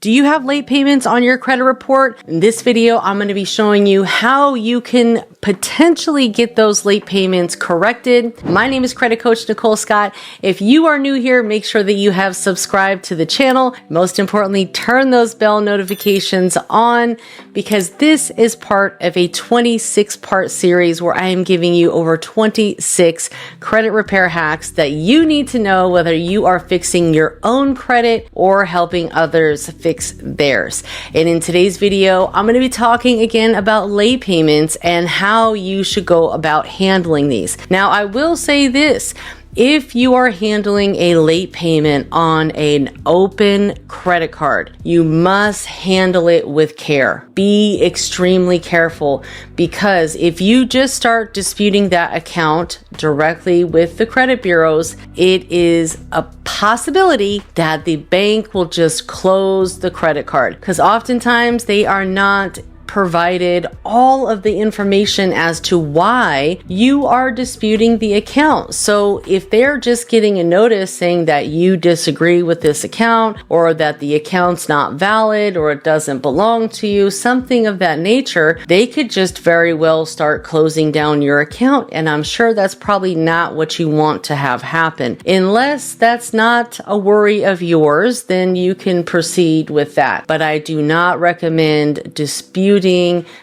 Do you have late payments on your credit report? In this video, I'm going to be showing you how you can potentially get those late payments corrected. My name is Credit Coach Nicole Scott. If you are new here, make sure that you have subscribed to the channel. Most importantly, turn those bell notifications on because this is part of a 26-part series where I am giving you over 26 credit repair hacks that you need to know whether you are fixing your own credit or helping others fix theirs. And in today's video, I'm going to be talking again about late payments and how you should go about handling these. Now, I will say this. If you are handling a late payment on an open credit card, you must handle it with care. Be extremely careful because if you just start disputing that account directly with the credit bureaus, it is a possibility that the bank will just close the credit card because oftentimes they are not provided all of the information as to why you are disputing the account. So if they're just getting a notice saying that you disagree with this account or that the account's not valid or it doesn't belong to you, something of that nature, they could just very well start closing down your account. And I'm sure that's probably not what you want to have happen. Unless that's not a worry of yours, then you can proceed with that. But I do not recommend disputing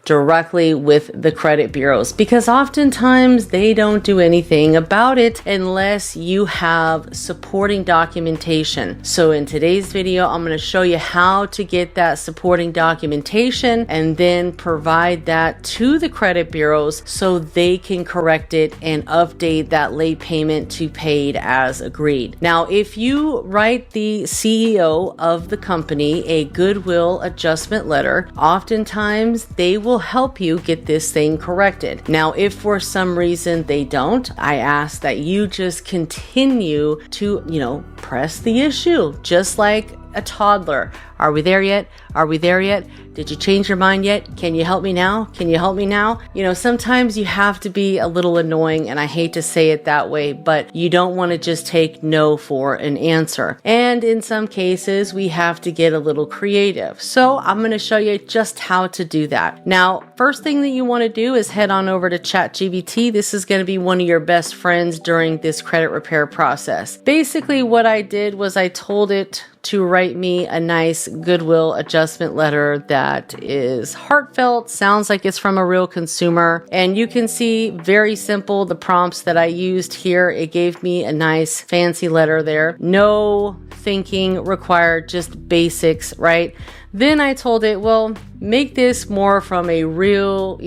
directly with the credit bureaus because oftentimes they don't do anything about it unless you have supporting documentation. So in today's video, I'm going to show you how to get that supporting documentation and then provide that to the credit bureaus so they can correct it and update that late payment to paid as agreed. Now, if you write the CEO of the company a goodwill adjustment letter, oftentimes they will help you get this thing corrected. Now, if for some reason they don't, I ask that you just continue to, press the issue, just like a toddler. Are we there yet? Are we there yet? Did you change your mind yet? Can you help me now? Can you help me now? Sometimes you have to be a little annoying, and I hate to say it that way, but you don't want to just take no for an answer. And in some cases, we have to get a little creative. So I'm going to show you just how to do that. Now, first thing that you want to do is head on over to ChatGPT. This is going to be one of your best friends during this credit repair process. Basically, what I did was I told it to write me a nice goodwill adjustment letter that is heartfelt, sounds like it's from a real consumer. And you can see very simple the prompts that I used here. It gave me a nice fancy letter there. No thinking required, just basics, right? Then I told it, well, make this more from a real,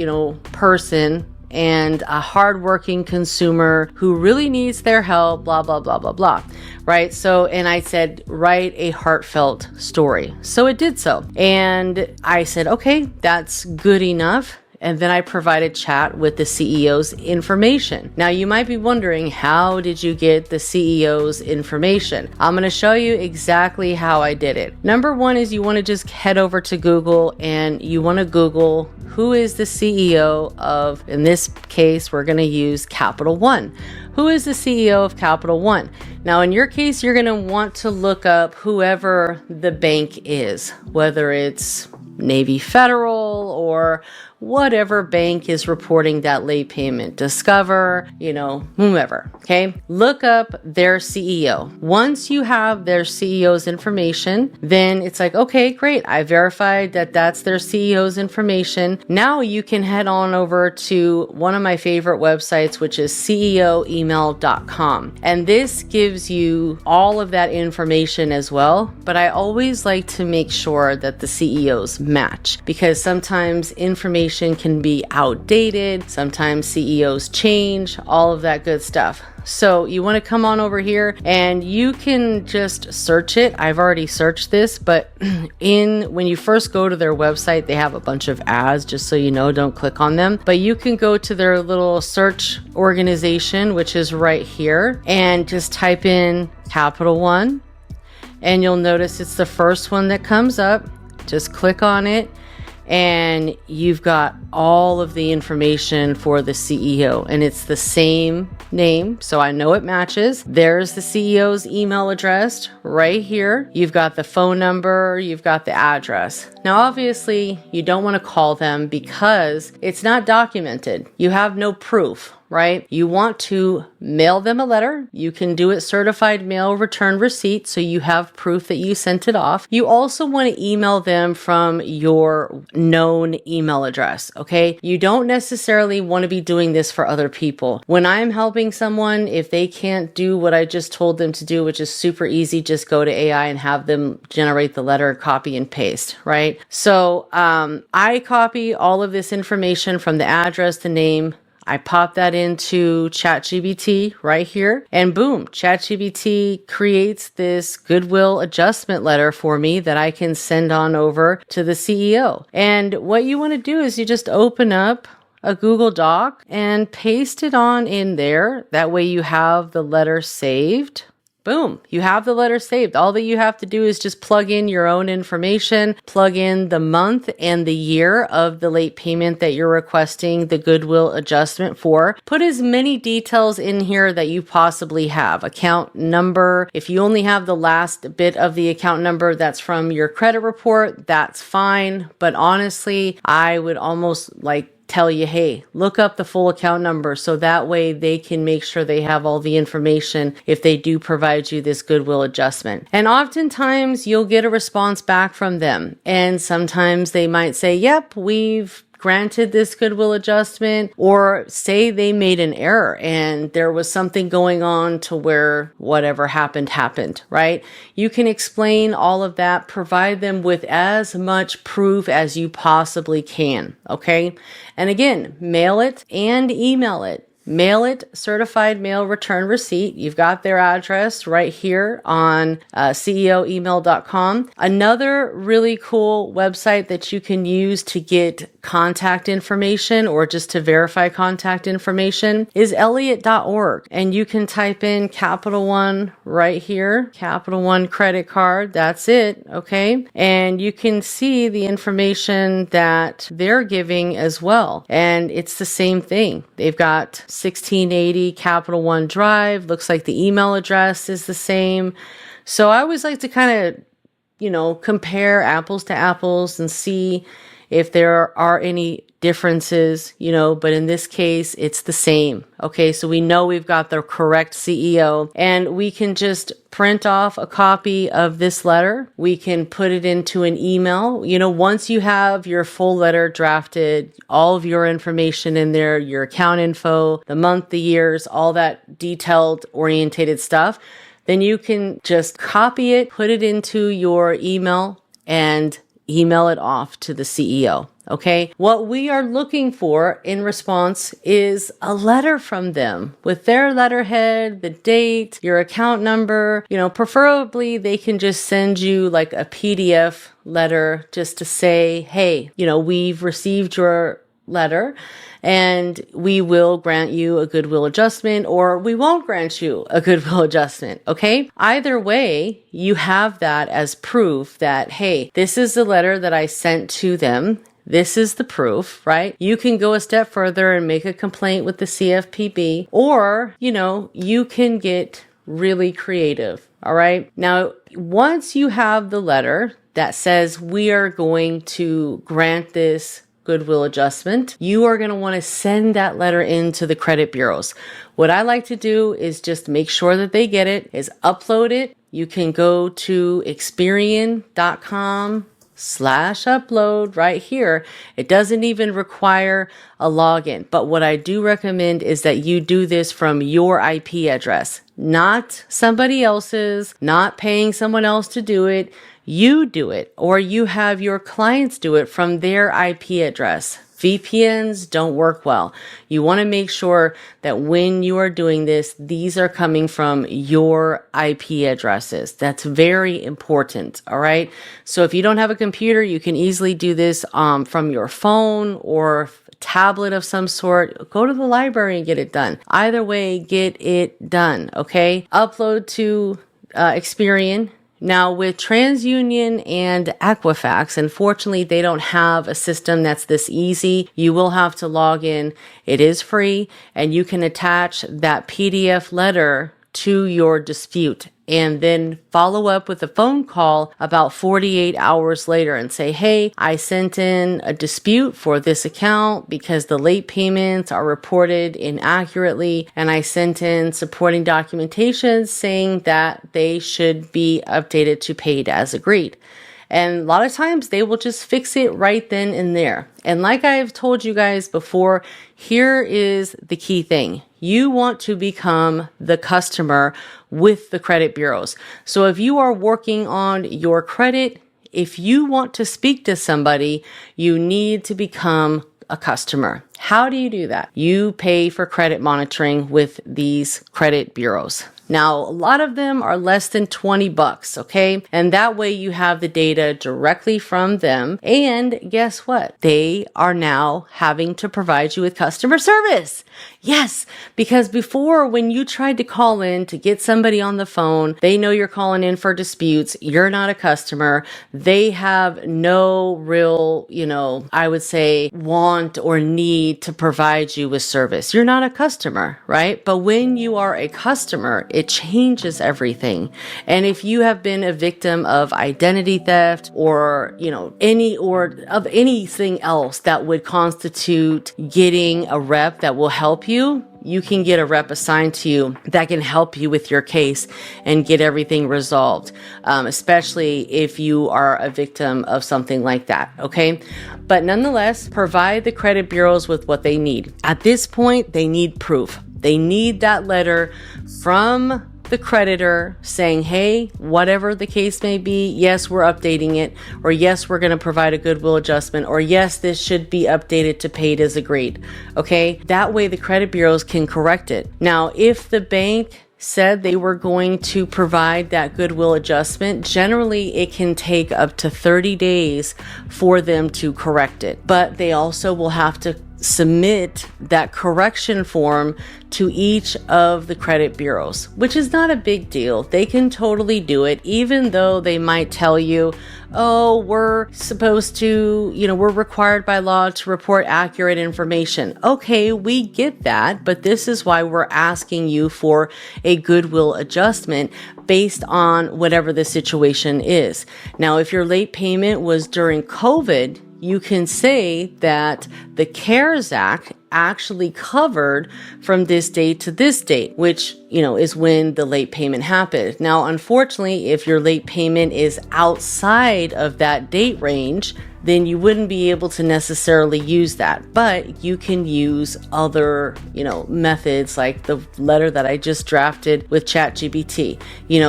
person and a hardworking consumer who really needs their help, blah, blah, blah, blah, blah. Right? So, and I said, write a heartfelt story. So it did so. And I said, okay, that's good enough. And then I provided chat with the CEO's information. Now, you might be wondering, how did you get the CEO's information? I'm going to show you exactly how I did it. Number one is you want to just head over to Google and you want to Google who is the CEO of, in this case, we're going to use Capital One. Who is the CEO of Capital One? Now, in your case, you're going to want to look up whoever the bank is, whether it's Navy Federal or whatever bank is reporting that late payment, Discover, whomever, okay? Look up their CEO. Once you have their CEO's information, then it's like, okay, great. I verified that that's their CEO's information. Now you can head on over to one of my favorite websites, which is ceoemail.com. And this gives you all of that information as well. But I always like to make sure that the CEOs match because sometimes information can be outdated. Sometimes CEOs change, all of that good stuff. So you want to come on over here and you can just search it. I've already searched this, but when you first go to their website, they have a bunch of ads, just so you know, don't click on them. But you can go to their little search organization, which is right here, and just type in Capital One. And you'll notice it's the first one that comes up. Just click on it. and you've got all of the information for the CEO, and it's the same name, so I know it matches. There's the CEO's email address right here. You've got the phone number, you've got the address. Now, obviously, you don't want to call them because it's not documented. You have no proof, right? You want to mail them a letter. You can do it certified mail return receipt, so you have proof that you sent it off. You also want to email them from your known email address, okay? You don't necessarily want to be doing this for other people. When I'm helping someone, if they can't do what I just told them to do, which is super easy, just go to AI and have them generate the letter, copy and paste, right? So I copy all of this information from the address, the name. I pop that into ChatGPT right here, and boom, ChatGPT creates this goodwill adjustment letter for me that I can send on over to the CEO. And what you want to do is you just open up a Google Doc and paste it on in there. That way you have the letter saved. Boom, you have the letter saved. All that you have to do is just plug in your own information, plug in the month and the year of the late payment that you're requesting the goodwill adjustment for. Put as many details in here that you possibly have. Account number. If you only have the last bit of the account number that's from your credit report, that's fine. But honestly, I would almost tell you, hey, look up the full account number so that way they can make sure they have all the information if they do provide you this goodwill adjustment. And oftentimes you'll get a response back from them. And sometimes they might say, yep, we've granted this goodwill adjustment, or say they made an error and there was something going on to where whatever happened, right? You can explain all of that, provide them with as much proof as you possibly can, okay? And again, mail it and email it. Mail it, certified mail return receipt. You've got their address right here on ceoemail.com. Another really cool website that you can use to get contact information or just to verify contact information is Elliott.org. And you can type in Capital One right here, Capital One credit card. That's it, okay? And you can see the information that they're giving as well. And it's the same thing. They've got 1680 Capital One Drive. Looks like the email address is the same. So I always like to kind of, compare apples to apples and see if there are any differences, but in this case, it's the same. Okay, so we know we've got the correct CEO, and we can just print off a copy of this letter. We can put it into an email. Once you have your full letter drafted, all of your information in there, your account info, the month, the years, all that detailed, orientated stuff, then you can just copy it, put it into your email, and email it off to the CEO. Okay. What we are looking for in response is a letter from them with their letterhead, the date, your account number. Preferably they can just send you like a PDF letter just to say, hey, we've received your letter and we will grant you a goodwill adjustment, or we won't grant you a goodwill adjustment. Okay. Either way, you have that as proof that, hey, this is the letter that I sent to them. This is the proof, right? You can go a step further and make a complaint with the CFPB, or, you can get really creative. All right. Now, once you have the letter that says we are going to grant this goodwill adjustment, you are going to want to send that letter into the credit bureaus. What I like to do is just make sure that they get it, is upload it. You can go to Experian.com/upload right here. It doesn't even require a login. But what I do recommend is that you do this from your IP address, not somebody else's, not paying someone else to do it. You do it, or you have your clients do it from their IP address. VPNs don't work well. You want to make sure that when you are doing this, these are coming from your IP addresses. That's very important. All right. So if you don't have a computer, you can easily do this from your phone or tablet of some sort. Go to the library and get it done. Either way, get it done. Okay. Upload to Experian. Now with TransUnion and Equifax, unfortunately, they don't have a system that's this easy. You will have to log in. It is free, and you can attach that PDF letter to your dispute and then follow up with a phone call about 48 hours later and say, hey, I sent in a dispute for this account because the late payments are reported inaccurately, and I sent in supporting documentation saying that they should be updated to paid as agreed. And a lot of times they will just fix it right then and there. And like I've told you guys before, here is the key thing. You want to become the customer with the credit bureaus. So if you are working on your credit, if you want to speak to somebody, you need to become a customer. How do you do that? You pay for credit monitoring with these credit bureaus. Now, a lot of them are less than $20, okay? And that way you have the data directly from them. And guess what? They are now having to provide you with customer service. Yes, because before, when you tried to call in to get somebody on the phone, they know you're calling in for disputes. You're not a customer. They have no real, I would say, want or need to provide you with service. You're not a customer, right? But when you are a customer, it changes everything. And if you have been a victim of identity theft or, of anything else that would constitute getting a rep that will help you, you can get a rep assigned to you that can help you with your case and get everything resolved, especially if you are a victim of something like that, okay? But nonetheless, provide the credit bureaus with what they need. At this point, they need proof. They need that letter from the creditor saying, hey, whatever the case may be, yes, we're updating it, or yes, we're going to provide a goodwill adjustment, or yes, this should be updated to paid as agreed. Okay, that way the credit bureaus can correct it. Now, if the bank said they were going to provide that goodwill adjustment, generally it can take up to 30 days for them to correct it. But they also will have to submit that correction form to each of the credit bureaus, which is not a big deal. They can totally do it, even though they might tell you, oh, we're supposed to, we're required by law to report accurate information. Okay, we get that, but this is why we're asking you for a goodwill adjustment based on whatever the situation is. Now, if your late payment was during COVID, you can say that the CARES Act actually covered from this date to this date, which, is when the late payment happened. Now, unfortunately, if your late payment is outside of that date range, then you wouldn't be able to necessarily use that. But you can use other, methods like the letter that I just drafted with ChatGPT,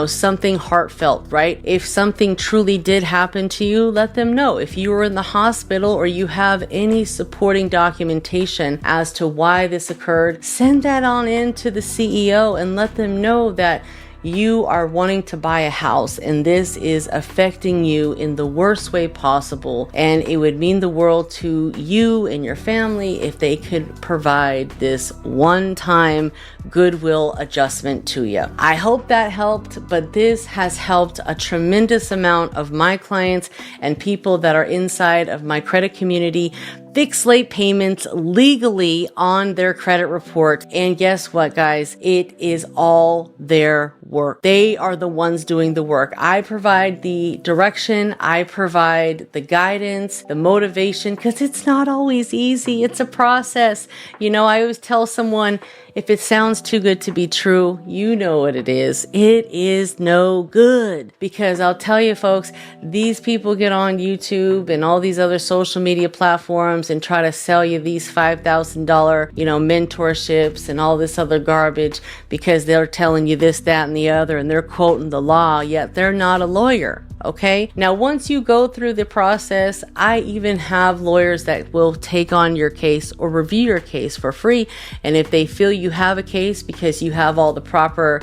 something heartfelt, right? If something truly did happen to you, let them know. If you were in the hospital or you have any supporting documentation as to why this occurred, send that on in to the CEO and let them know that you are wanting to buy a house and this is affecting you in the worst way possible, and it would mean the world to you and your family if they could provide this one-time goodwill adjustment to you. I hope that helped, but this has helped a tremendous amount of my clients and people that are inside of my credit community fix late payments legally on their credit report. And guess what, guys? It is all their work. They are the ones doing the work. I provide the direction, I provide the guidance, the motivation, because it's not always easy. It's a process. I always tell someone, if it sounds too good to be true, you know what it is. It is no good. Because I'll tell you, folks, these people get on YouTube and all these other social media platforms and try to sell you these $5,000, mentorships and all this other garbage because they're telling you this, that, and the other, and they're quoting the law, yet they're not a lawyer. Okay. Now, once you go through the process, I even have lawyers that will take on your case or review your case for free. And if they feel you have a case because you have all the proper,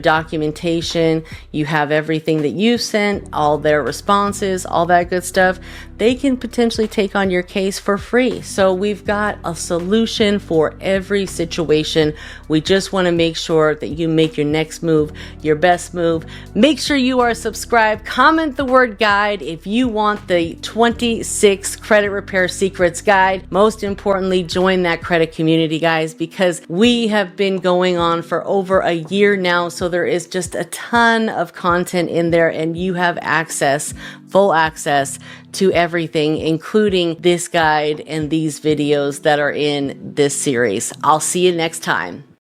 documentation, you have everything that you sent, all their responses, all that good stuff, they can potentially take on your case for free. So we've got a solution for every situation. We just want to make sure that you make your next move your best move. Make sure you are subscribed. Comment the word guide if you want the 26 credit repair secrets guide. Most importantly, join that credit community, guys, because we have been going on for over a year now. So there is just a ton of content in there, and you have access, full access to everything, including this guide and these videos that are in this series. I'll see you next time.